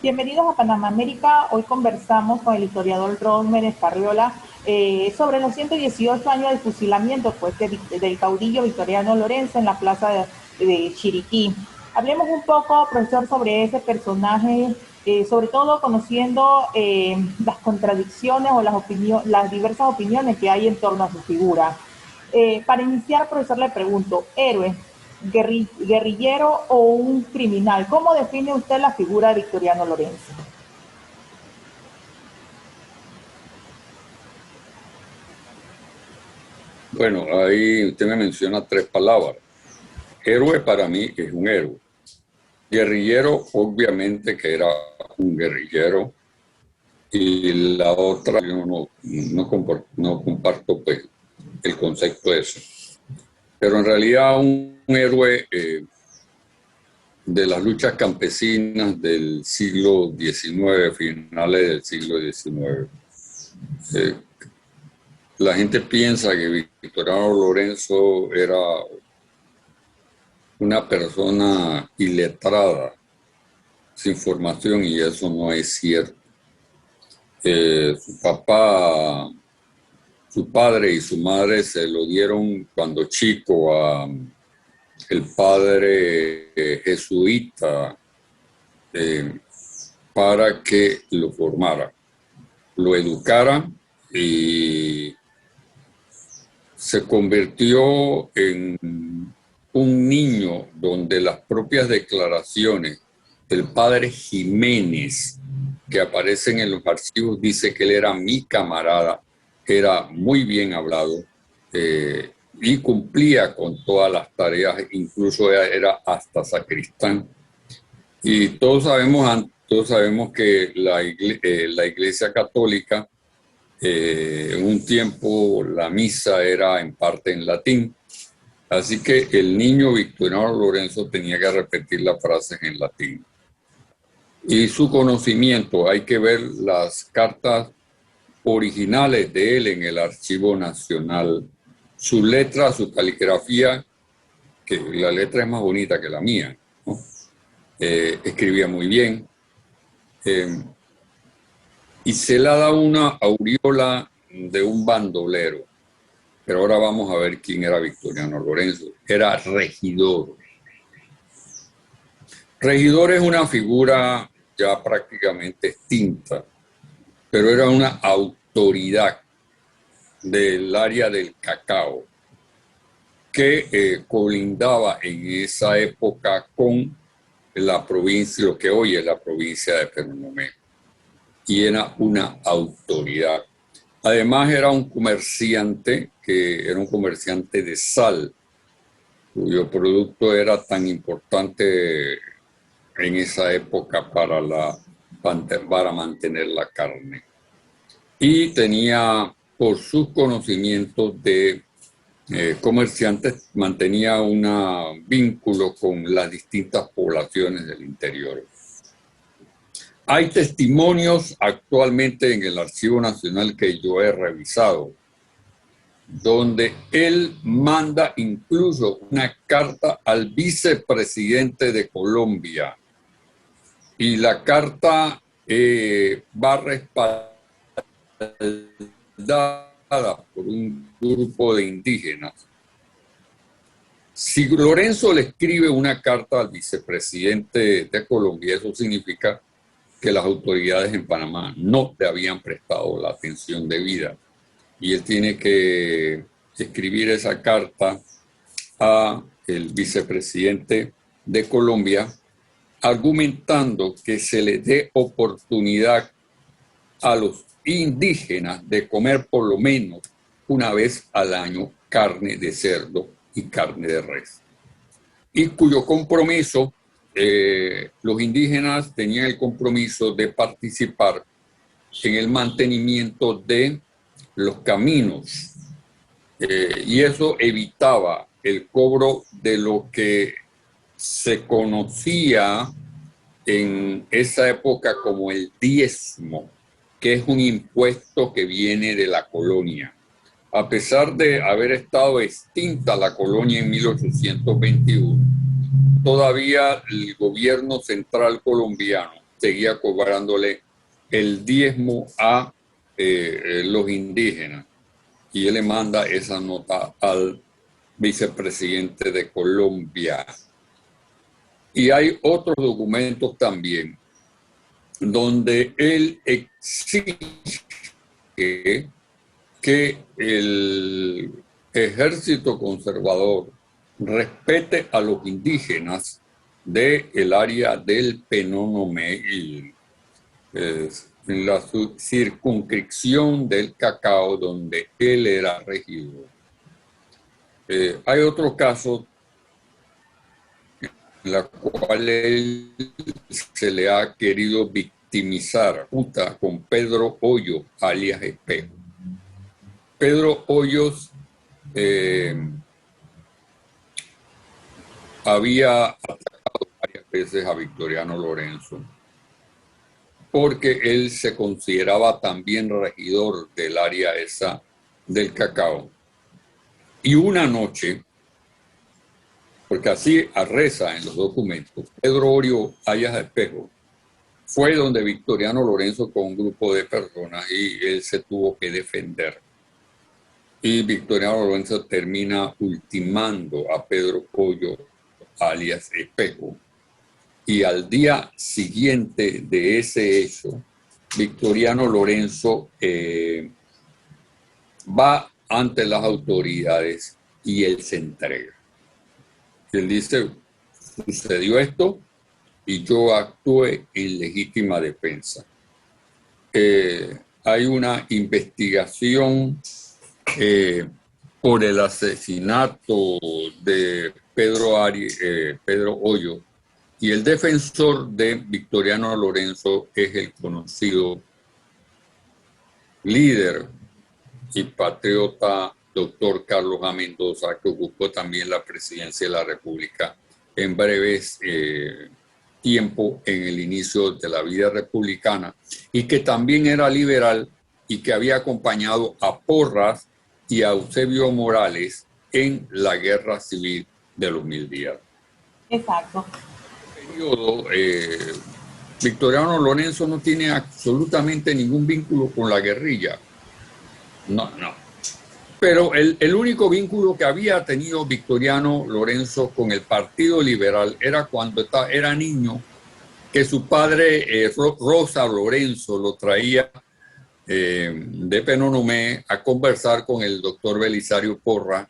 Bienvenidos a Panamá América. Hoy conversamos con el historiador Rosmer Escarriola sobre los 118 años del fusilamiento del caudillo Victoriano Lorenzo en la plaza de Chiriquí. Hablemos un poco, profesor, sobre ese personaje, sobre todo conociendo las contradicciones o las diversas opiniones que hay en torno a su figura. Para iniciar, profesor, le pregunto, ¿héroe, guerrillero o un criminal? ¿Cómo define usted la figura de Victoriano Lorenzo? Bueno, ahí usted me menciona tres palabras. Héroe para mí es un héroe. Guerrillero, obviamente que era un guerrillero. Y la otra, yo no comparto pues, el concepto ese. Pero en realidad un héroe de las luchas campesinas del siglo XIX, finales del siglo XIX. La gente piensa que Victoriano Lorenzo era una persona iletrada, sin formación, y eso no es cierto. Su padre y su madre se lo dieron cuando chico a el padre jesuita para que lo formara, lo educara y se convirtió en un niño donde las propias declaraciones del padre Jiménez, que aparecen en los archivos, dice que él era mi camarada, era muy bien hablado y cumplía con todas las tareas, incluso era hasta sacristán. Y todos sabemos que la Iglesia Católica, en un tiempo la misa era en parte en latín. Así que el niño Victoriano Lorenzo tenía que repetir las frases en latín. Y su conocimiento, hay que ver las cartas originales de él en el Archivo Nacional. Su letra, su caligrafía, que la letra es más bonita que la mía, ¿no? Escribía muy bien. Y se le da una aureola de un bandolero. Pero ahora vamos a ver quién era Victoriano Lorenzo. Era regidor. Regidor es una figura ya prácticamente extinta, pero era una autoridad del área del cacao que colindaba en esa época con la provincia, lo que hoy es la provincia de Penonomé, y era una autoridad. Además era un comerciante, que era un comerciante de sal, cuyo producto era tan importante en esa época para mantener la carne. Y tenía, por sus conocimientos de comerciantes, mantenía un vínculo con las distintas poblaciones del interior. Hay testimonios actualmente en el Archivo Nacional que yo he revisado, donde él manda incluso una carta al vicepresidente de Colombia, y la carta va respaldada por un grupo de indígenas. Si Lorenzo le escribe una carta al vicepresidente de Colombia, eso significa que las autoridades en Panamá no le habían prestado la atención debida. Y él tiene que escribir esa carta a el vicepresidente de Colombia, argumentando que se le dé oportunidad a los indígenas de comer por lo menos una vez al año carne de cerdo y carne de res. Y cuyo compromiso, los indígenas tenían el compromiso de participar en el mantenimiento de los caminos, y eso evitaba el cobro de lo que se conocía en esa época como el diezmo, que es un impuesto que viene de la colonia. A pesar de haber estado extinta la colonia en 1821, todavía el gobierno central colombiano seguía cobrándole el diezmo a los indígenas. Y él le manda esa nota al vicepresidente de Colombia. Y hay otros documentos también donde él exige que el ejército conservador respete a los indígenas del área del Penonomé y en la circunscripción del Cacao, donde él era regidor. Hay otros casos en los cuales se le ha querido victimizar junto con Pedro Hoyos, alias Espejo. Pedro Hoyos había atacado varias veces a Victoriano Lorenzo porque él se consideraba también regidor del área esa del Cacao. Y una noche, porque así reza en los documentos, Pedro Hoyos, alias Espejo, fue donde Victoriano Lorenzo con un grupo de personas y él se tuvo que defender. Y Victoriano Lorenzo termina ultimando a Pedro Hoyos, alias Espejo. Y al día siguiente de ese hecho, Victoriano Lorenzo va ante las autoridades y él se entrega. Él dice, sucedió esto y yo actué en legítima defensa. Hay una investigación por el asesinato de Pedro Hoyos, y el defensor de Victoriano Lorenzo es el conocido líder y patriota doctor Carlos A. Mendoza, que ocupó también la presidencia de la República en breves tiempo en el inicio de la vida republicana, y que también era liberal y que había acompañado a Porras y a Eusebio Morales en la Guerra Civil de los 1000 días. Exacto. Periodo, Victoriano Lorenzo no tiene absolutamente ningún vínculo con la guerrilla. No. Pero el único vínculo que había tenido Victoriano Lorenzo con el Partido Liberal era cuando era niño, que su padre, Rosa Lorenzo, lo traía de Penonomé a conversar con el doctor Belisario Porras,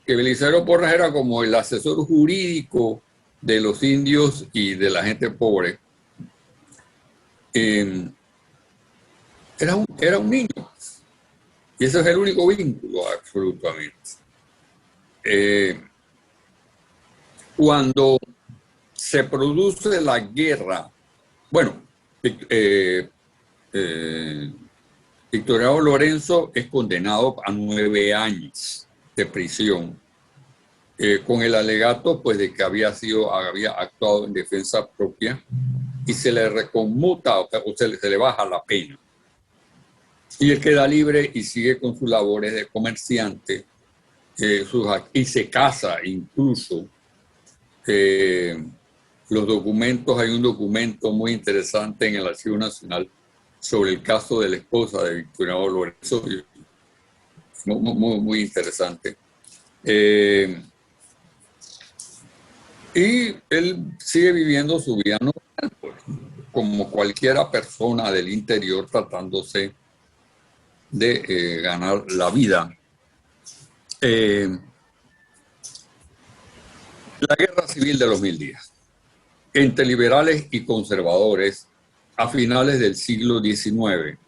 que Belisario Porras era como el asesor jurídico de los indios y de la gente pobre. Era un niño. Y ese es el único vínculo, absolutamente. Cuando se produce la guerra, bueno, Victoriano Lorenzo es condenado a 9 años de prisión, con el alegato pues, de que había actuado en defensa propia, y se le reconmuta o se le baja la pena. Y él queda libre y sigue con sus labores de comerciante, y se casa incluso. Los documentos, hay un documento muy interesante en el Archivo Nacional sobre el caso de la esposa de Victoriano Lorenzo, muy interesante. Y él sigue viviendo su vida normal, pues, como cualquiera persona del interior tratándose de ganar la vida. La Guerra Civil de los 1000 días, entre liberales y conservadores a finales del siglo XIX,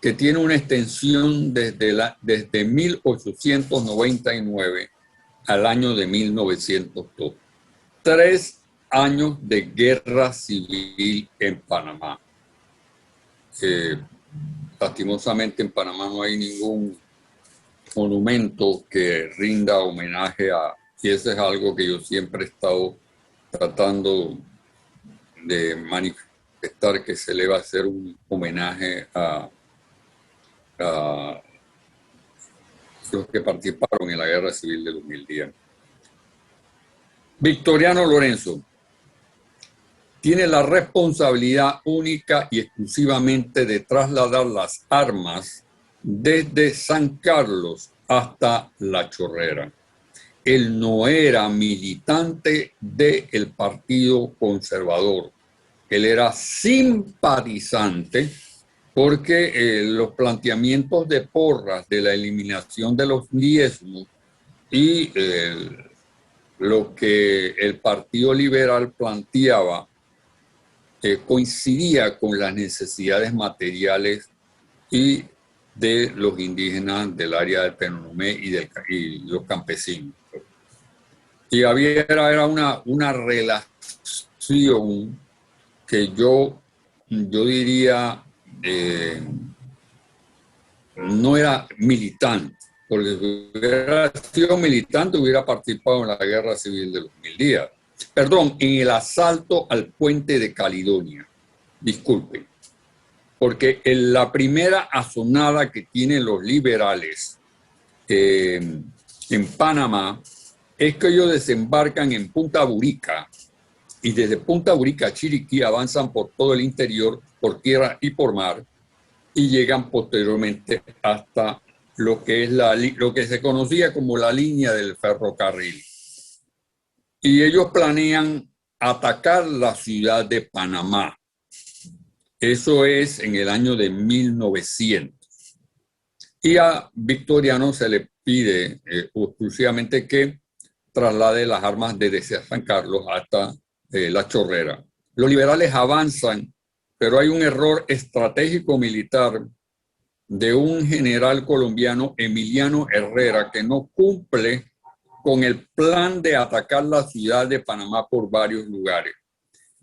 que tiene una extensión desde 1899 al año de 1902. 3 años de guerra civil en Panamá. Lastimosamente en Panamá no hay ningún monumento que rinda homenaje y eso es algo que yo siempre he estado tratando de manifestar, que se le va a hacer un homenaje a los que participaron en la Guerra Civil de los 1000 días. Victoriano Lorenzo tiene la responsabilidad única y exclusivamente de trasladar las armas desde San Carlos hasta La Chorrera. Él no era militante del Partido Conservador. Él era simpatizante porque los planteamientos de Porras de la eliminación de los diezmos y lo que el Partido Liberal planteaba coincidía con las necesidades materiales y de los indígenas del área del Penonomé y los campesinos. Y era una relación que yo diría no era militante, porque si hubiera sido militante hubiera participado en la guerra civil de los 1000 días. Perdón, en el asalto al puente de Caledonia. Disculpen, porque en la primera asonada que tienen los liberales en Panamá es que ellos desembarcan en Punta Burica y desde Punta Burica a Chiriquí avanzan por todo el interior, por tierra y por mar, y llegan posteriormente hasta lo que es lo que se conocía como la línea del ferrocarril. Y ellos planean atacar la ciudad de Panamá. Eso es en el año de 1900. Y a Victoriano se le pide exclusivamente que traslade las armas desde San Carlos hasta La Chorrera. Los liberales avanzan, pero hay un error estratégico militar de un general colombiano, Emiliano Herrera, que no cumple con el plan de atacar la ciudad de Panamá por varios lugares.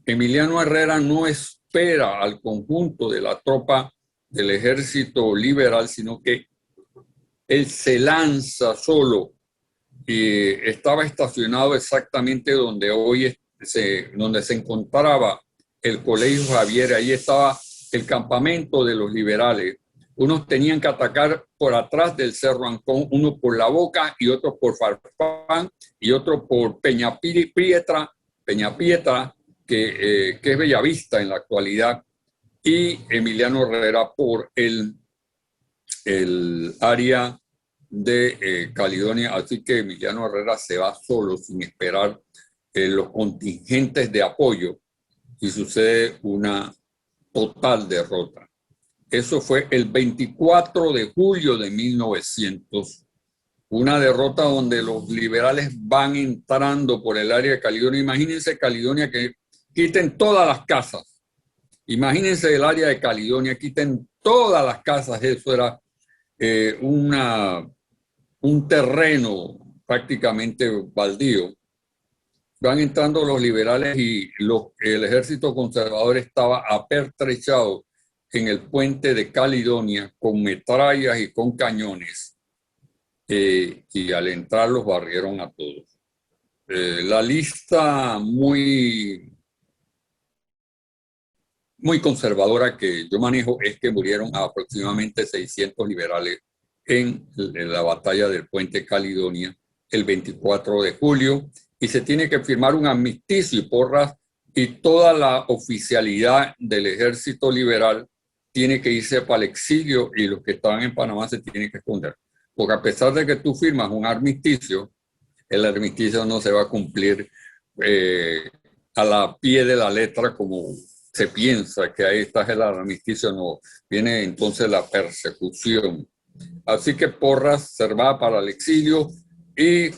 Emiliano Herrera no espera al conjunto de la tropa del ejército liberal, sino que él se lanza solo y estaba estacionado exactamente donde hoy donde se encontraba el Colegio Javier. Ahí estaba el campamento de los liberales. Unos tenían que atacar por atrás del Cerro Ancón, uno por La Boca y otro por Farfán y otro por Peña Pietra, que es Bellavista en la actualidad, y Emiliano Herrera por el área de Caledonia. Así que Emiliano Herrera se va solo sin esperar los contingentes de apoyo y sucede una total derrota. Eso fue el 24 de julio de 1900, una derrota donde los liberales van entrando por el área de Caledonia. Imagínense Caledonia, que quiten todas las casas. Imagínense el área de Caledonia, quiten todas las casas. Eso era un terreno prácticamente baldío. Van entrando los liberales y el ejército conservador estaba apertrechado en el puente de Caledonia con metrallas y con cañones, y al entrar los barrieron a todos. La lista muy conservadora que yo manejo es que murieron aproximadamente 600 liberales en la batalla del puente Caledonia el 24 de julio, y se tiene que firmar un armisticio, y Porras y toda la oficialidad del ejército liberal tiene que irse para el exilio, y los que estaban en Panamá se tienen que esconder. Porque a pesar de que tú firmas un armisticio, el armisticio no se va a cumplir a la pie de la letra como se piensa que ahí está el armisticio. No, viene entonces la persecución. Así que Porras se va para el exilio y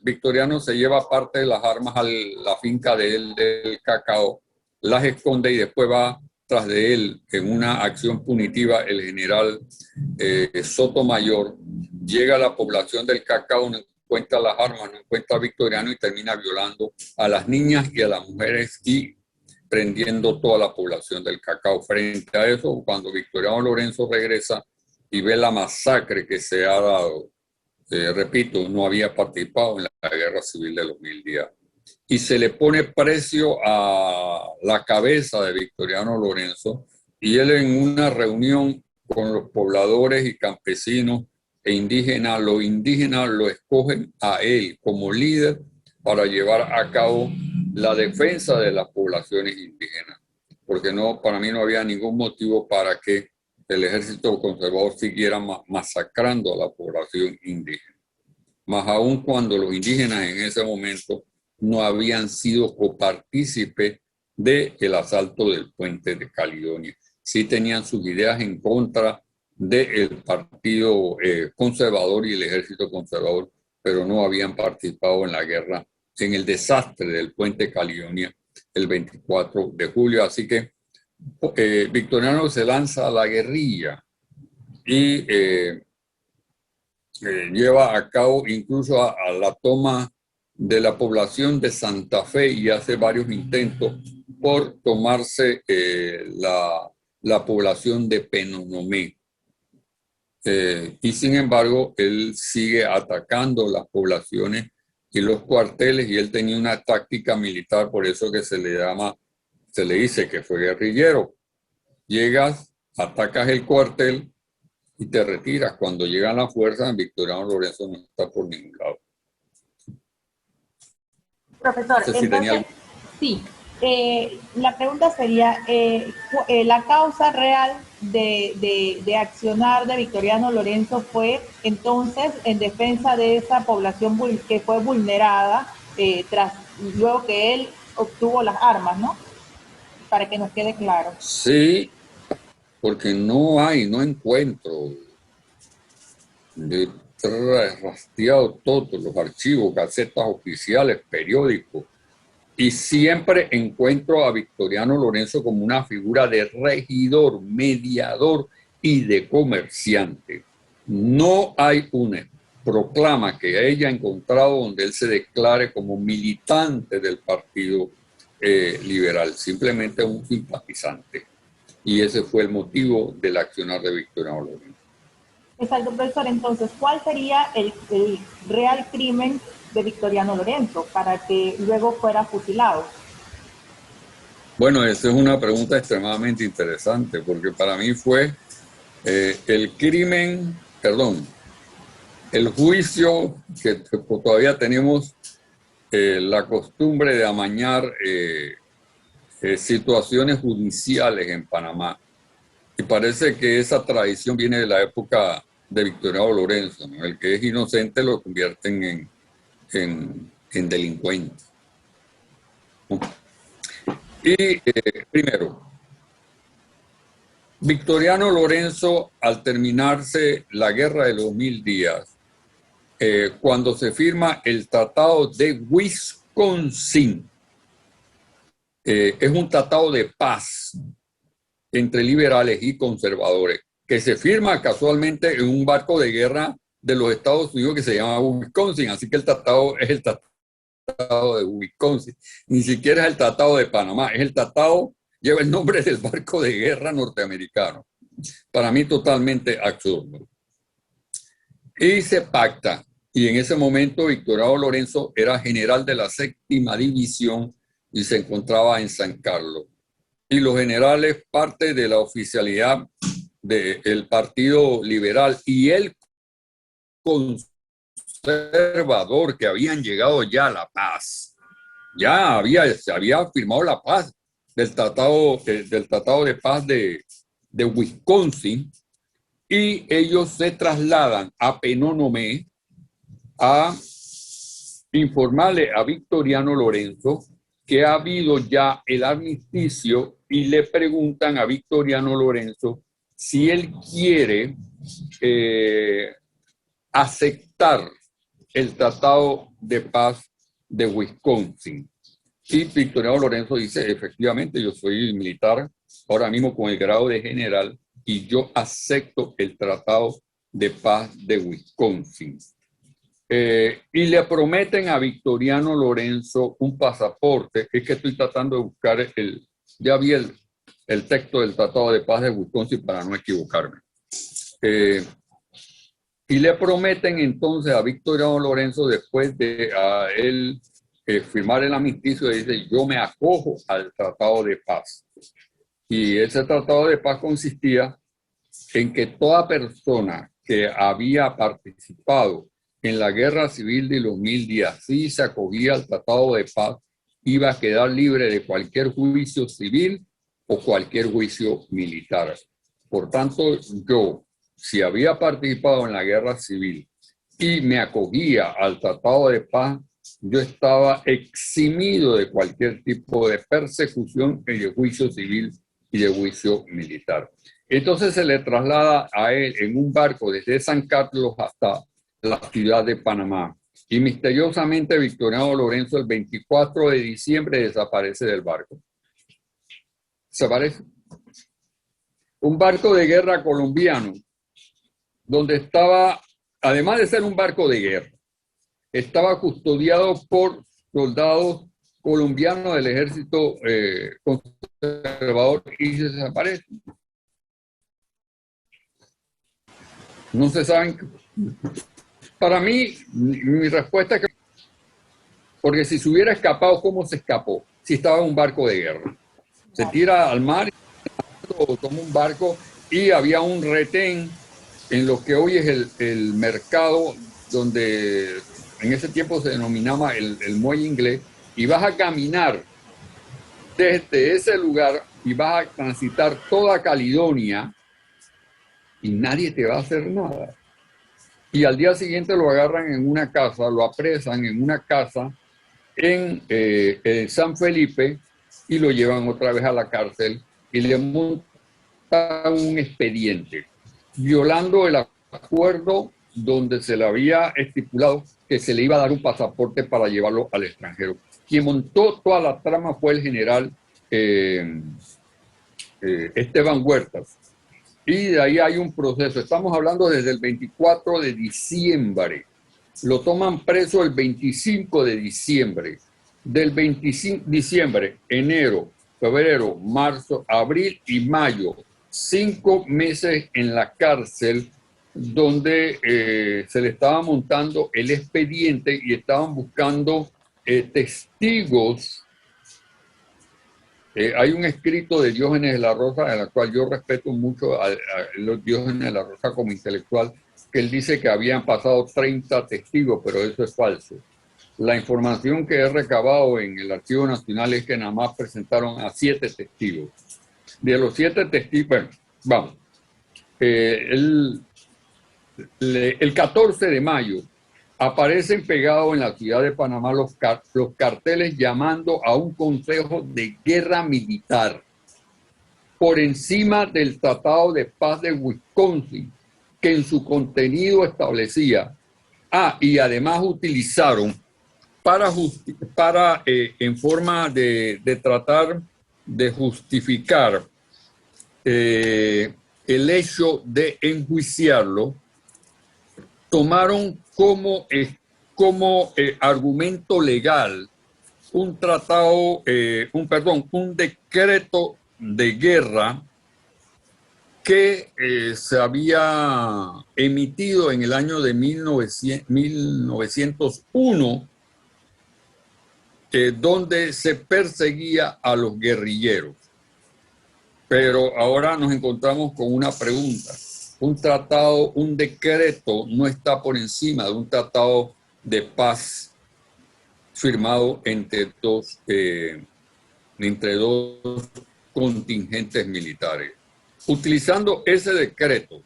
Victoriano se lleva parte de las armas a la finca de él del Cacao, las esconde y después va tras de él en una acción punitiva. El general Sotomayor llega a la población del Cacao, no encuentra las armas, no encuentra a Victoriano y termina violando a las niñas y a las mujeres y prendiendo toda la población del Cacao. Frente a eso, cuando Victoriano Lorenzo regresa y ve la masacre que se ha dado, repito, no había participado en la guerra civil de los 1000 días. Y se le pone precio a la cabeza de Victoriano Lorenzo, y él en una reunión con los pobladores y campesinos e indígenas, los indígenas lo escogen a él como líder para llevar a cabo la defensa de las poblaciones indígenas, porque no, para mí no había ningún motivo para que el ejército conservador siguiera masacrando a la población indígena, más aún cuando los indígenas en ese momento no habían sido copartícipes del asalto del puente de Caledonia. Sí tenían sus ideas en contra del partido conservador y el ejército conservador, pero no habían participado en la guerra, en el desastre del puente Caledonia el 24 de julio. Así que Victoriano se lanza a la guerrilla y lleva a cabo incluso a la toma de la población de Santa Fe y hace varios intentos por tomarse la población de Penonomé. Y sin embargo, él sigue atacando las poblaciones y los cuarteles, y él tenía una táctica militar, por eso que se le dice que fue guerrillero. Llegas, atacas el cuartel y te retiras. Cuando llegan las fuerzas, Victoriano Lorenzo no está por ningún lado. Profesor, entonces, sí, la pregunta sería, la causa real de accionar de Victoriano Lorenzo fue entonces en defensa de esa población que fue vulnerada luego que él obtuvo las armas, ¿no? Para que nos quede claro. Sí, porque no encuentro, rastreado todos los archivos, gacetas oficiales, periódicos, y siempre encuentro a Victoriano Lorenzo como una figura de regidor, mediador y de comerciante. No hay una proclama que haya encontrado donde él se declare como militante del Partido Liberal, simplemente un simpatizante. Y ese fue el motivo del accionar de Victoriano Lorenzo. Exacto, profesor. Entonces, ¿cuál sería el real crimen de Victoriano Lorenzo para que luego fuera fusilado? Bueno, esa es una pregunta extremadamente interesante, porque para mí fue el juicio que todavía tenemos la costumbre de amañar situaciones judiciales en Panamá. Y parece que esa tradición viene de la época de Victoriano Lorenzo, ¿no? El que es inocente lo convierten en delincuente. Y primero, Victoriano Lorenzo, al terminarse la guerra de los 1000 días, cuando se firma el Tratado de Wisconsin, es un tratado de paz entre liberales y conservadores, que se firma casualmente en un barco de guerra de los Estados Unidos que se llama Wisconsin, así que el tratado es el Tratado de Wisconsin, ni siquiera es el Tratado de Panamá, es el tratado, lleva el nombre del barco de guerra norteamericano. Para mí totalmente absurdo. Y se pacta, y en ese momento Victoriano Lorenzo era general de la 7ª División y se encontraba en San Carlos. Y los generales, parte de la oficialidad del Partido Liberal y el conservador, que habían llegado ya a la paz. Ya se había firmado la paz del tratado de paz de Wisconsin, y ellos se trasladan a Penonomé a informarle a Victoriano Lorenzo que ha habido ya el armisticio, y le preguntan a Victoriano Lorenzo si él quiere aceptar el Tratado de Paz de Wisconsin. Y Victoriano Lorenzo dice, efectivamente, yo soy militar ahora mismo con el grado de general y yo acepto el Tratado de Paz de Wisconsin. Y le prometen a Victoriano Lorenzo un pasaporte. Es que estoy tratando de buscar ya vi el texto del Tratado de Paz de Wisconsin para no equivocarme. Y le prometen entonces a Victoriano Lorenzo, después de él firmar el armisticio, dice, yo me acojo al Tratado de Paz. Y ese Tratado de Paz consistía en que toda persona que había participado en la guerra civil de los 1000 días sí se acogía al Tratado de Paz, iba a quedar libre de cualquier juicio civil o cualquier juicio militar. Por tanto, yo, si había participado en la guerra civil y me acogía al Tratado de Paz, yo estaba eximido de cualquier tipo de persecución y de juicio civil y de juicio militar. Entonces se le traslada a él en un barco desde San Carlos hasta la ciudad de Panamá. Y misteriosamente Victoriano Lorenzo el 24 de diciembre desaparece del barco. Desaparece. Un barco de guerra colombiano, donde estaba, además de ser un barco de guerra, estaba custodiado por soldados colombianos del ejército conservador y se desaparece. No se saben. Para mí, mi respuesta es que, porque si se hubiera escapado, ¿cómo se escapó? Si estaba en un barco de guerra. Se tira al mar, o toma un barco y había un retén en lo que hoy es el mercado, donde en ese tiempo se denominaba el muelle inglés, y vas a caminar desde ese lugar y vas a transitar toda Caledonia y nadie te va a hacer nada. Y al día siguiente lo agarran en una casa, lo apresan en una casa en San Felipe y lo llevan otra vez a la cárcel y le montan un expediente, violando el acuerdo donde se le había estipulado que se le iba a dar un pasaporte para llevarlo al extranjero. Quien montó toda la trama fue el general Esteban Huertas. Y de ahí hay un proceso. Estamos hablando desde el 24 de diciembre. Lo toman preso el 25 de diciembre. Del 25 de diciembre, enero, febrero, marzo, abril y mayo. 5 meses en la cárcel, donde se le estaba montando el expediente y estaban buscando testigos. Hay un escrito de Diógenes de la Rosa, en el cual yo respeto mucho a Diógenes de la Rosa como intelectual, que él dice que habían pasado 30 testigos, pero eso es falso. La información que he recabado en el Archivo Nacional es que nada más presentaron a 7 testigos. De los 7 testigos, bueno, vamos. El 14 de mayo aparecen pegados en la ciudad de Panamá los carteles llamando a un consejo de guerra militar por encima del Tratado de Paz de Wisconsin, que en su contenido establecía, y además utilizaron para en forma de tratar de justificar el hecho de enjuiciarlo, tomaron como argumento legal un decreto de guerra que se había emitido en el año de 1901, donde se perseguía a los guerrilleros. Pero ahora nos encontramos con una pregunta. Un tratado, un decreto no está por encima de un tratado de paz firmado entre dos contingentes militares. Utilizando ese decreto,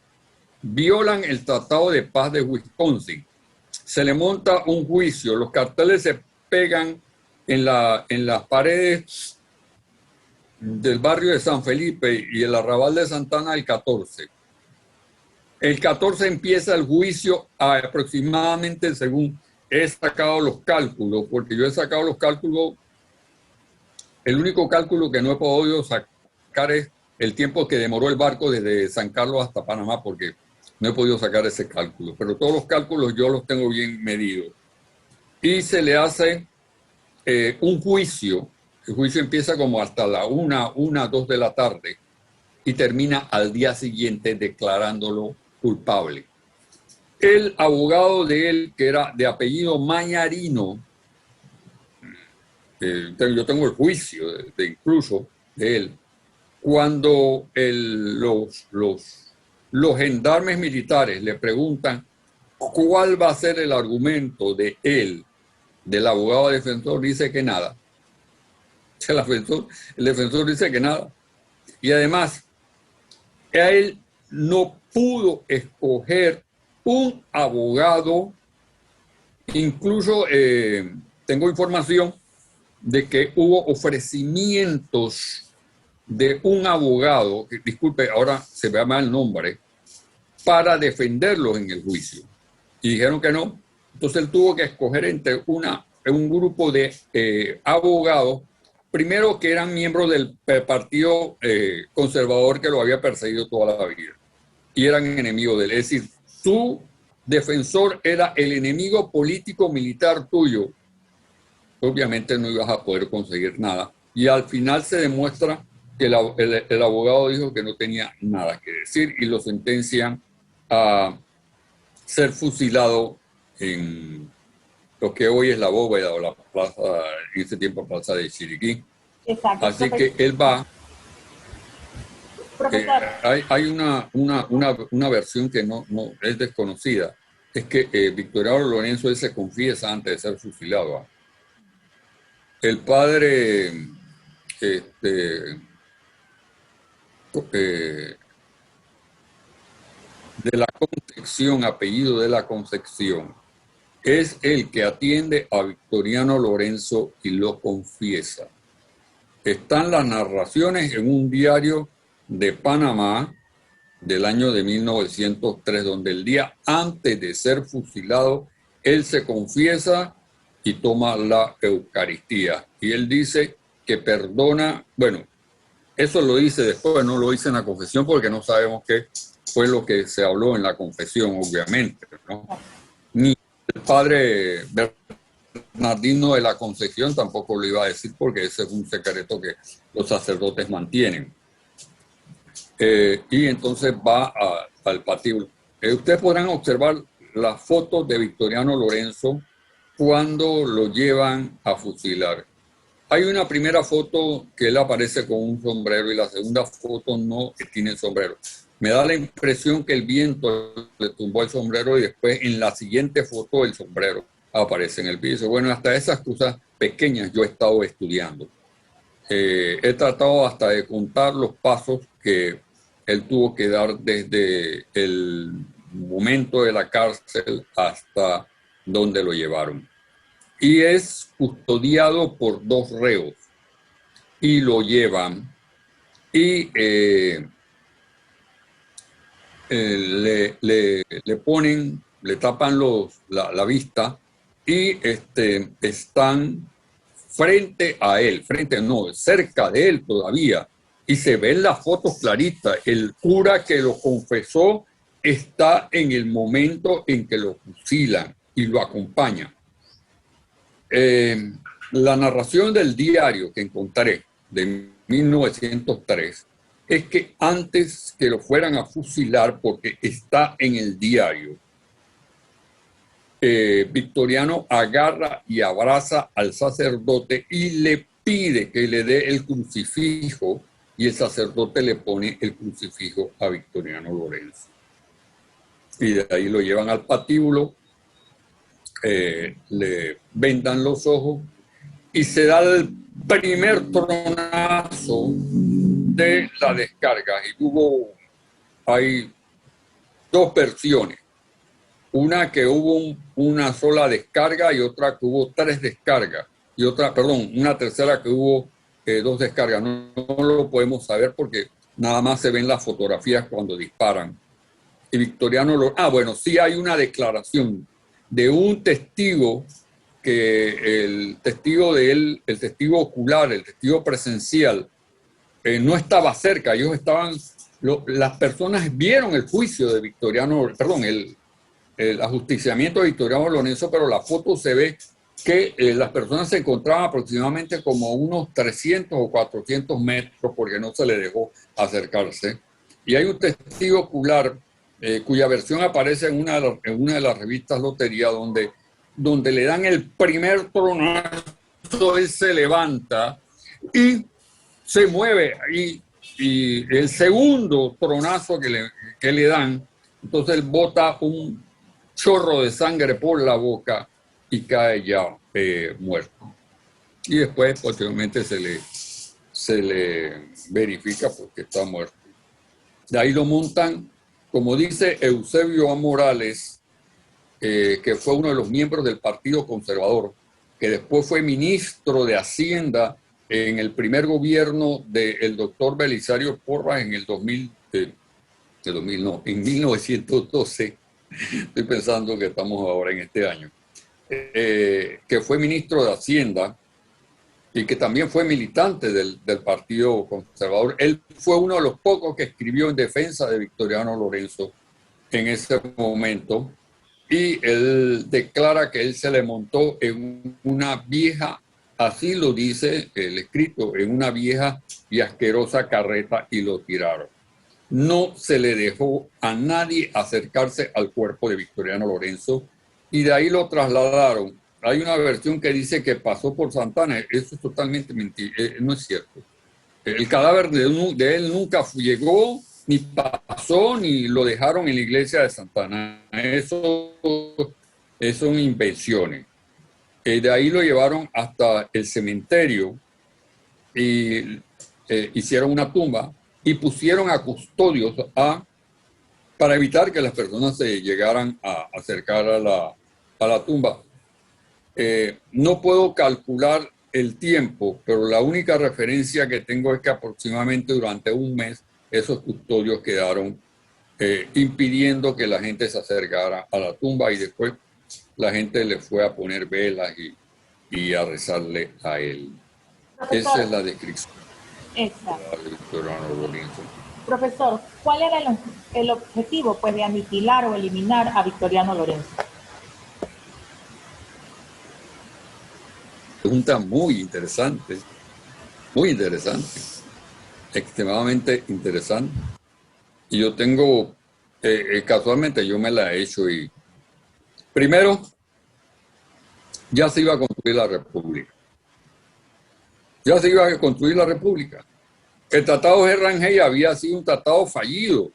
violan el Tratado de Paz de Wisconsin. Se le monta un juicio, los carteles se pegan en las paredes del barrio de San Felipe y el arrabal de Santana el 14. El 14 empieza el juicio aproximadamente, según he sacado los cálculos, porque yo he sacado los cálculos, el único cálculo que no he podido sacar es el tiempo que demoró el barco desde San Carlos hasta Panamá, porque no he podido sacar ese cálculo, pero todos los cálculos yo los tengo bien medidos. Y se le hace un juicio. El juicio empieza como hasta la 2 de la tarde y termina al día siguiente declarándolo culpable. El abogado de él, que era de apellido Mañarino, yo tengo el juicio incluso de él, cuando los gendarmes militares le preguntan cuál va a ser el argumento de él, del abogado defensor, dice que nada, El defensor dice que nada. Y además, él no pudo escoger un abogado. Incluso tengo información de que hubo ofrecimientos de un abogado, que, disculpe, ahora se me llama el nombre, para defenderlos en el juicio. Y dijeron que no. Entonces él tuvo que escoger entre un grupo de abogados, primero que eran miembros del partido conservador que lo había perseguido toda la vida y eran enemigos de él. Es decir, su defensor era el enemigo político militar tuyo. Obviamente no ibas a poder conseguir nada. Y al final se demuestra que el abogado dijo que no tenía nada que decir y lo sentencian a ser fusilado en lo que hoy es la bóveda o la plaza, en ese tiempo plaza de Chiriquí. Exacto. Así que él va. Profesor. Hay una versión que no es desconocida. Es que Victoriano Lorenzo él se confiesa antes de ser fusilado. El padre de la Concepción, apellido de la Concepción, es el que atiende a Victoriano Lorenzo y lo confiesa. Están las narraciones en un diario de Panamá del año de 1903, donde el día antes de ser fusilado, él se confiesa y toma la Eucaristía. Y él dice que perdona, bueno, eso lo dice después, no lo dice en la confesión porque no sabemos qué fue lo que se habló en la confesión, obviamente, ¿no? Ni el padre Bernardino de la Concepción tampoco lo iba a decir porque ese es un secreto que los sacerdotes mantienen. Y entonces va al patíbulo. Ustedes podrán observar las fotos de Victoriano Lorenzo cuando lo llevan a fusilar. Hay una primera foto que él aparece con un sombrero y la segunda foto no tiene sombrero. Me da la impresión que el viento le tumbó el sombrero y después en la siguiente foto el sombrero aparece en el piso. Bueno, hasta esas cosas pequeñas yo he estado estudiando. He tratado hasta de contar los pasos que él tuvo que dar desde el momento de la cárcel hasta donde lo llevaron. Y es custodiado por 2 reos y lo llevan y le ponen, le tapan la vista y están frente a él, cerca de él todavía, y se ven las fotos claritas. El cura que lo confesó está en el momento en que lo fusilan y lo acompaña. La narración del diario que encontré de 1903 es que antes que lo fueran a fusilar, porque está en el diario, Victoriano agarra y abraza al sacerdote y le pide que le dé el crucifijo y el sacerdote le pone el crucifijo a Victoriano Lorenzo. Y de ahí lo llevan al patíbulo, le vendan los ojos y se da el primer tronazo de la descarga. Y hay 2 versiones. Una que hubo una sola descarga y otra que hubo 3 descargas. Y una tercera que hubo 2 descargas. No lo podemos saber porque nada más se ven las fotografías cuando disparan. Y Victoriano bueno, sí hay una declaración de un testigo, que el testigo de él, el testigo ocular, el testigo presencial, no estaba cerca. Ellos estaban, las personas vieron el juicio de Victoriano, el ajusticiamiento de Victoriano Lorenzo, pero la foto se ve que las personas se encontraban aproximadamente como unos 300 o 400 metros porque no se le dejó acercarse. Y hay un testigo ocular cuya versión aparece en una de las revistas Lotería, donde le dan el primer tronazo, él se levanta y se mueve. Y el segundo tronazo que le dan, entonces él bota un chorro de sangre por la boca y cae ya muerto. y después posteriormente se le verifica porque está muerto. De ahí lo montan, como dice Eusebio A. Morales, que fue uno de los miembros del Partido Conservador, que después fue ministro de Hacienda en el primer gobierno del doctor Belisario Porras en el 2000 no, en 1912. Estoy pensando que estamos ahora en este año. Que fue ministro de Hacienda y que también fue militante del Partido Conservador. Él fue uno de los pocos que escribió en defensa de Victoriano Lorenzo en ese momento, y él declara que él se le montó en una vieja, así lo dice el escrito, en una vieja y asquerosa carreta, y lo tiraron. No se le dejó a nadie acercarse al cuerpo de Victoriano Lorenzo, y de ahí lo trasladaron. Hay una versión que dice que pasó por Santana. Eso es totalmente mentira, no es cierto. El cadáver de él nunca llegó, ni pasó, ni lo dejaron en la iglesia de Santana. Eso son invenciones. De ahí lo llevaron hasta el cementerio y hicieron una tumba y pusieron a custodios para evitar que las personas se llegaran a acercar a la tumba. No puedo calcular el tiempo, pero la única referencia que tengo es que aproximadamente durante un mes esos custodios quedaron impidiendo que la gente se acercara a la tumba, y después la gente le fue a poner velas y a rezarle a él. Profesor, esa es la descripción exacto. de Victoriano Lorenzo. Profesor, ¿cuál era el objetivo, pues, de aniquilar o eliminar a Victoriano Lorenzo? Pregunta muy interesante, extremadamente interesante. Y yo tengo, casualmente yo me la he hecho, y primero, ya se iba a construir la República. Ya se iba a construir la República. El Tratado de Rangel había sido un tratado fallido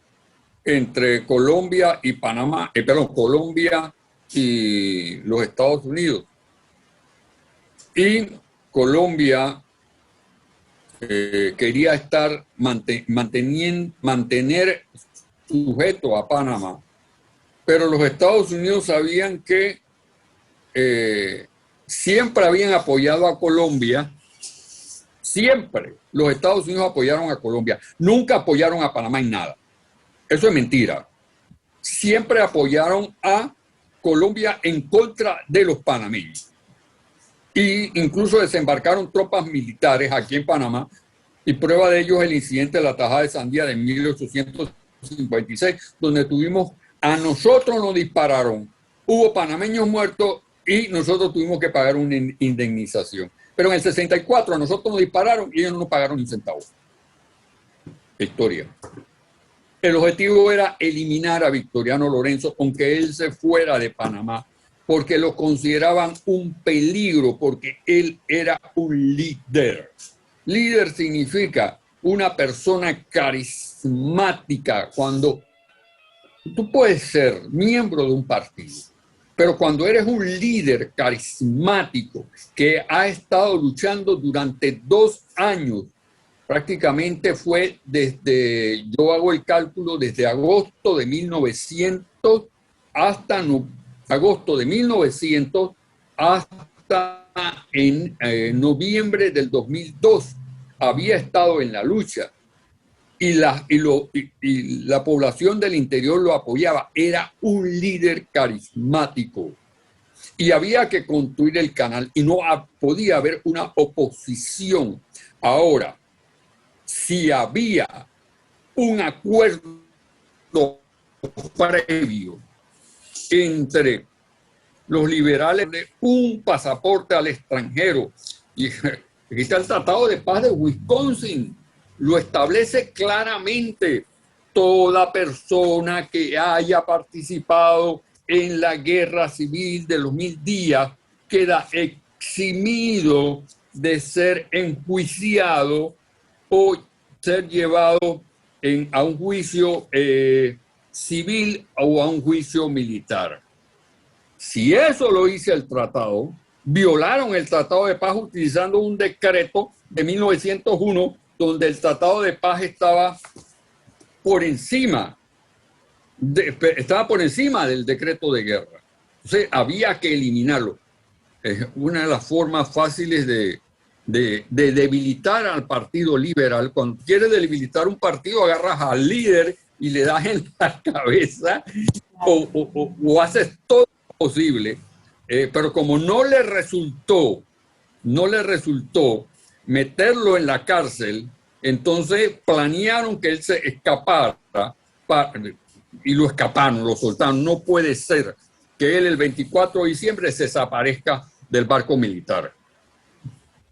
entre Colombia y Panamá, Colombia y los Estados Unidos. Y Colombia quería mantener sujeto a Panamá, pero los Estados Unidos sabían que siempre habían apoyado a Colombia. Siempre los Estados Unidos apoyaron a Colombia, nunca apoyaron a Panamá en nada. Eso es mentira. Siempre apoyaron a Colombia en contra de los panameños. Y incluso desembarcaron tropas militares aquí en Panamá, y prueba de ello es el incidente de la Tajada de Sandía de 1856, donde a nosotros nos dispararon, hubo panameños muertos y nosotros tuvimos que pagar una indemnización. Pero en el 64 a nosotros nos dispararon y ellos no nos pagaron ni un centavo. Historia. El objetivo era eliminar a Victoriano Lorenzo, aunque él se fuera de Panamá, porque lo consideraban un peligro, porque él era un líder. Líder significa una persona carismática. Cuando tú puedes ser miembro de un partido, pero cuando eres un líder carismático que ha estado luchando durante 2 años, prácticamente fue yo hago el cálculo, desde agosto de 1900 hasta agosto de 1900 hasta en noviembre del 2002, había estado en la lucha. Y la población del interior lo apoyaba. Era un líder carismático. Y había que construir el canal y no podía haber una oposición. Ahora, si había un acuerdo previo entre los liberales de un pasaporte al extranjero, y aquí está el Tratado de Paz de Wisconsin, lo establece claramente: toda persona que haya participado en la guerra civil de los 1000 días queda eximido de ser enjuiciado o ser llevado a un juicio civil o a un juicio militar. Si eso lo dice el tratado, violaron el Tratado de Paz utilizando un decreto de 1901 donde el Tratado de Paz estaba por encima del decreto de guerra. Entonces había que eliminarlo. Es una de las formas fáciles de debilitar al Partido Liberal. Cuando quieres debilitar un partido, agarras al líder y le das en la cabeza o haces todo lo posible. Pero como no le resultó meterlo en la cárcel, entonces planearon que él se escapara y lo escaparon, lo soltaron. No puede ser que él el 24 de diciembre se desaparezca del barco militar.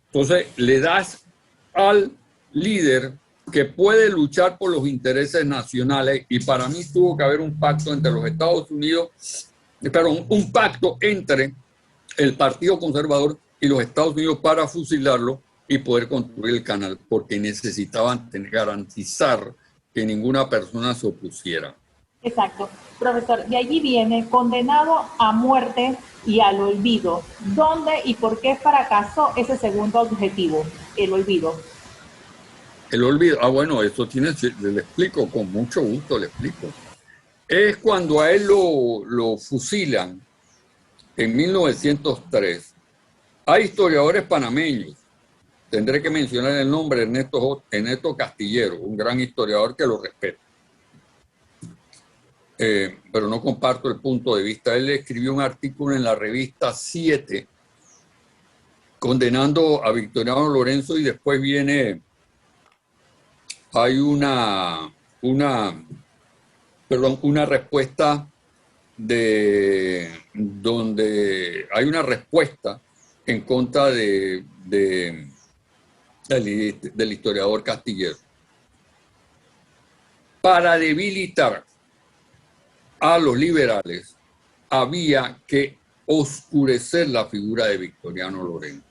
Entonces le das al líder que puede luchar por los intereses nacionales, y para mí tuvo que haber un pacto entre los Estados Unidos, un pacto entre el Partido Conservador y los Estados Unidos para fusilarlo y poder construir el canal, porque necesitaban garantizar que ninguna persona se opusiera. Exacto. Profesor, de allí viene condenado a muerte y al olvido. ¿Dónde y por qué fracasó ese segundo objetivo, el olvido? El olvido, bueno, eso le explico, con mucho gusto le explico. Es cuando a él lo fusilan en 1903. Hay historiadores panameños, tendré que mencionar el nombre, Ernesto Castillero, un gran historiador que lo respeto. Pero no comparto el punto de vista. Él escribió un artículo en la revista 7 condenando a Victoriano Lorenzo, y después hay una respuesta donde hay una respuesta en contra del historiador Castillero para debilitar a los liberales. Había que oscurecer la figura de Victoriano Lorenzo.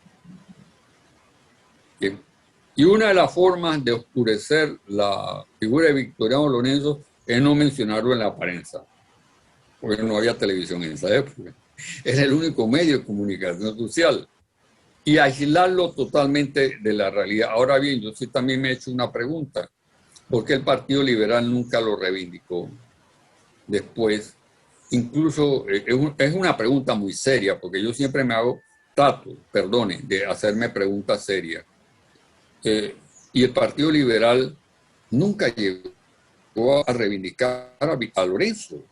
Bien. Y una de las formas de oscurecer la figura de Victoriano Lorenzo es no mencionarlo en la prensa, porque no había televisión en esa época. Era el único medio de comunicación social. Y aislarlo totalmente de la realidad. Ahora bien, yo sí también me he hecho una pregunta. ¿Por qué el Partido Liberal nunca lo reivindicó después? Incluso es una pregunta muy seria, porque yo siempre trato de hacerme preguntas serias. Y el Partido Liberal nunca llegó a reivindicar a Lorenzo.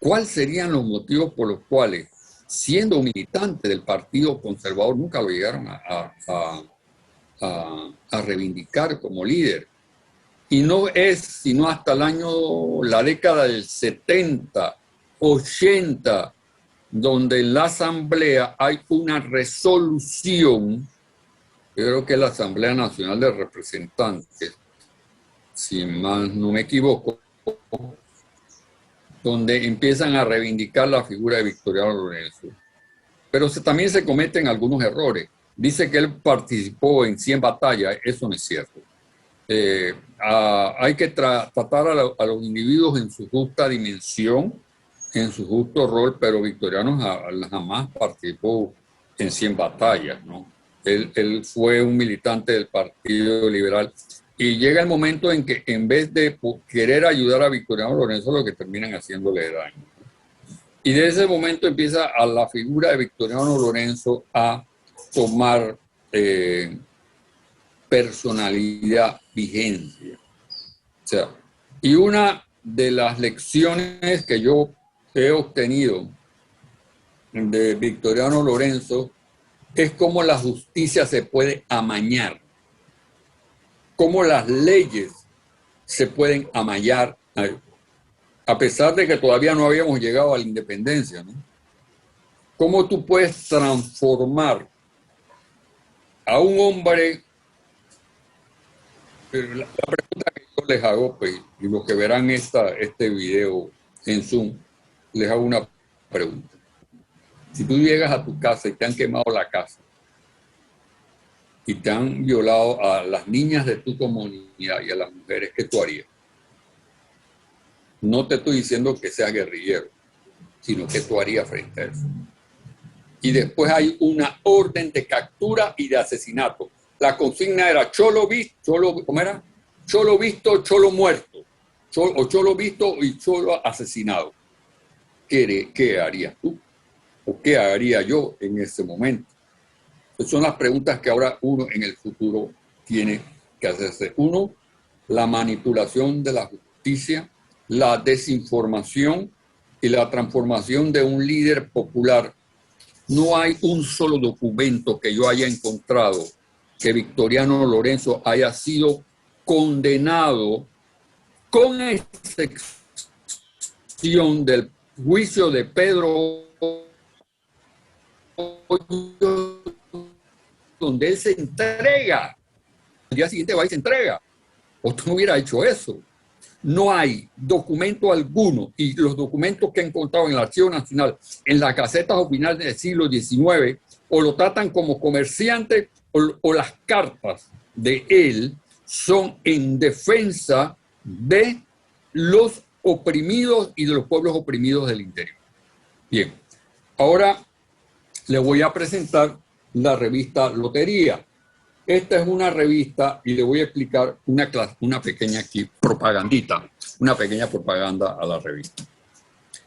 ¿Cuáles serían los motivos por los cuales, siendo militante del Partido Conservador, nunca lo llegaron a reivindicar como líder? Y no es sino hasta la década del 70, 80, donde en la Asamblea hay una resolución, creo que es la Asamblea Nacional de Representantes, si mal no me equivoco, donde empiezan a reivindicar la figura de Victoriano Lorenzo. Pero también se cometen algunos errores. Dice que él participó en 100 batallas, eso no es cierto. Hay que tratar a los individuos en su justa dimensión, en su justo rol, pero Victoriano jamás participó en 100 batallas, ¿no? Él fue un militante del Partido Liberal, y llega el momento en que, en vez de querer ayudar a Victoriano Lorenzo, lo que terminan haciéndole daño. Y de ese momento empieza a la figura de Victoriano Lorenzo a tomar personalidad, vigencia. O sea, y una de las lecciones que yo he obtenido de Victoriano Lorenzo es cómo la justicia se puede amañar, cómo las leyes se pueden amañar, a pesar de que todavía no habíamos llegado a la independencia, ¿no? Cómo tú puedes transformar a un hombre. La pregunta que yo les hago, pues, y los que verán este video en Zoom, les hago una pregunta. Si tú llegas a tu casa y te han quemado la casa y te han violado a las niñas de tu comunidad y a las mujeres, ¿qué tú harías? No te estoy diciendo que seas guerrillero, sino que tú harías frente a eso. y después hay una orden de captura y de asesinato. La consigna era cholo visto, ¿cómo era? Cholo visto, cholo muerto, o cholo visto y cholo asesinado. ¿Qué harías tú? ¿O qué haría yo en ese momento? Esas son las preguntas que ahora uno en el futuro tiene que hacerse. Uno, la manipulación de la justicia, la desinformación y la transformación de un líder popular. No hay un solo documento que yo haya encontrado que Victoriano Lorenzo haya sido condenado, con excepción del juicio de Pedro, donde él se entrega. Al día siguiente va y se entrega. Otro no hubiera hecho eso. No hay documento alguno, y los documentos que he encontrado en el Archivo Nacional, en las gacetas opinales del siglo XIX, o lo tratan como comerciante, o las cartas de él son en defensa de los oprimidos y de los pueblos oprimidos del interior. Bien, ahora le voy a presentar la revista Lotería. Esta es una revista y le voy a explicar una pequeña propagandita, una pequeña propaganda a la revista.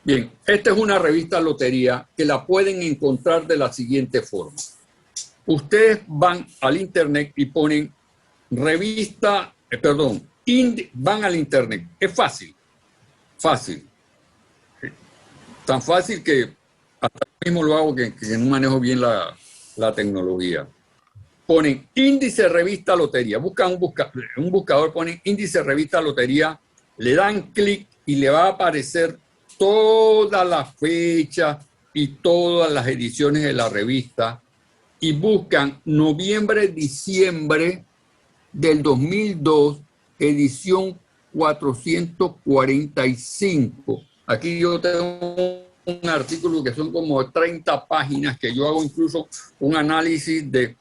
Bien, esta es una revista Lotería que la pueden encontrar de la siguiente forma. Ustedes van al internet y ponen revista, van al internet. Es fácil, fácil. Tan fácil que hasta yo mismo lo hago que no manejo bien la tecnología. Ponen índice revista lotería, buscan un buscador, ponen índice revista lotería, le dan clic y le va a aparecer todas las fechas y todas las ediciones de la revista, y buscan noviembre-diciembre del 2002, edición 445. Aquí yo tengo un artículo que son como 30 páginas, que yo hago incluso un análisis de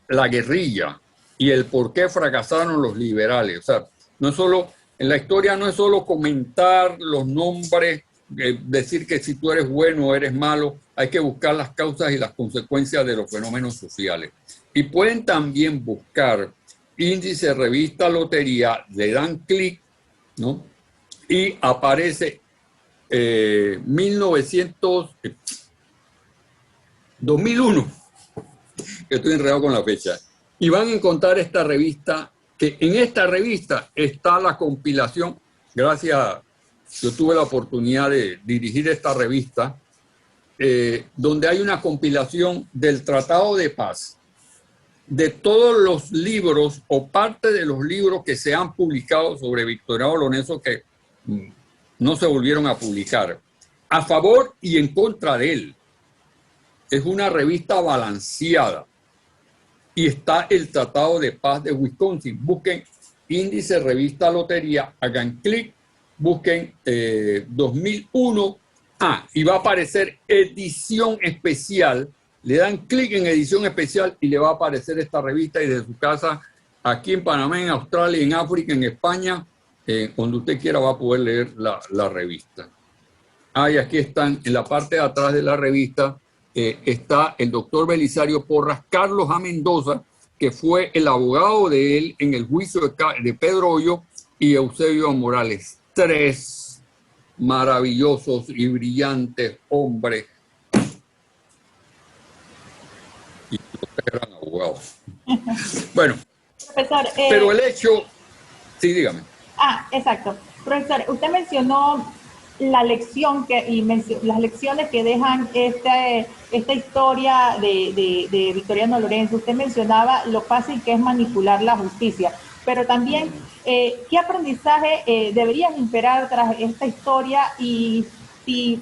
la guerrilla y el por qué fracasaron los liberales. O sea, no solo, en la historia no es solo comentar los nombres, decir que si tú eres bueno o eres malo, hay que buscar las causas y las consecuencias de los fenómenos sociales. Y pueden también buscar índice revista lotería, le dan clic, ¿no? Y aparece 2001. Estoy enredado con la fecha. Y van a encontrar esta revista, que en esta revista está la compilación. Gracias, yo tuve la oportunidad de dirigir esta revista, donde hay una compilación del Tratado de Paz, de todos los libros o parte de los libros que se han publicado sobre Victoriano Lorenzo, que no se volvieron a publicar, a favor y en contra de él. Es una revista balanceada. Y está el Tratado de Paz de Wisconsin. Busquen índice revista lotería, hagan clic, busquen 2001, y va a aparecer edición especial. Le dan clic en edición especial y le va a aparecer esta revista, y desde su casa, aquí en Panamá, en Australia, en África, en España, donde usted quiera va a poder leer la revista. Y aquí están, en la parte de atrás de la revista, está el doctor Belisario Porras, Carlos A. Mendoza, que fue el abogado de él en el juicio de Pedro Hoyo, y Eusebio Morales. 3 maravillosos y brillantes hombres. Y los 3 eran abogados. Bueno, profesor, pero el hecho... Sí, dígame. Exacto. Profesor, usted mencionó la lección las lecciones que dejan esta historia de Victoriano Lorenzo. Usted mencionaba lo fácil que es manipular la justicia, pero también qué aprendizaje deberían imperar tras esta historia, y si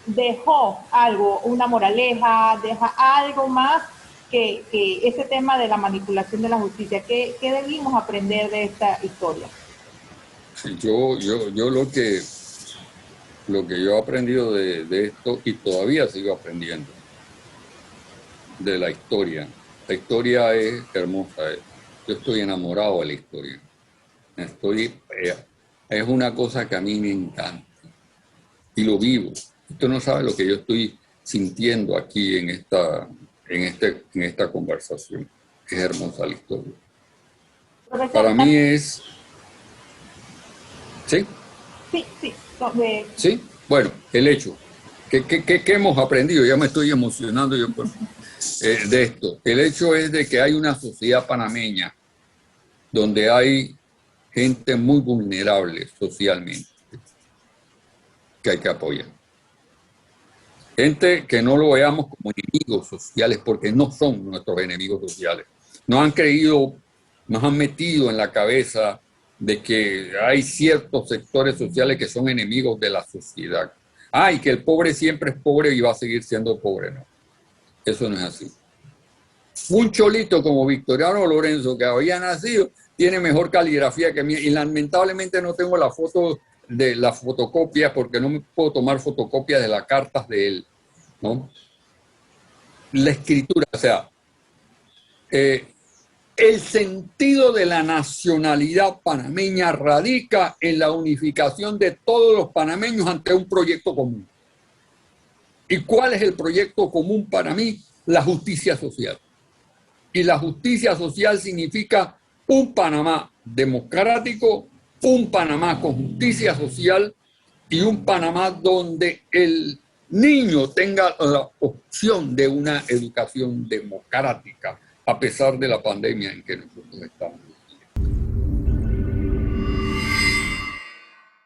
dejó algo, una moraleja, deja algo más que ese tema de la manipulación de la justicia. ¿Qué debimos aprender de esta historia? Sí, yo lo que yo he aprendido de esto, y todavía sigo aprendiendo de la historia. La historia es hermosa. Yo estoy enamorado de la historia. Es una cosa que a mí me encanta y lo vivo. Usted no sabe lo que yo estoy sintiendo aquí en esta conversación. Es hermosa la historia. Para mí es... ¿Sí? Sí, sí. ¿Sí? Bueno, el hecho. ¿Qué hemos aprendido? Ya me estoy emocionando yo de esto. El hecho es de que hay una sociedad panameña donde hay gente muy vulnerable socialmente que hay que apoyar. Gente que no lo veamos como enemigos sociales, porque no son nuestros enemigos sociales. Nos han metido en la cabeza de que hay ciertos sectores sociales que son enemigos de la sociedad. Y que el pobre siempre es pobre y va a seguir siendo pobre. No, eso no es así. Un cholito como Victoriano Lorenzo, que había nacido, tiene mejor caligrafía que mí, y lamentablemente no tengo la foto de la fotocopia porque no me puedo tomar fotocopias de las cartas de él, ¿no? La escritura, o sea, el sentido de la nacionalidad panameña radica en la unificación de todos los panameños ante un proyecto común. ¿Y cuál es el proyecto común para mí? La justicia social. Y la justicia social significa un Panamá democrático, un Panamá con justicia social y un Panamá donde el niño tenga la opción de una educación democrática, a pesar de la pandemia en que nosotros estamos.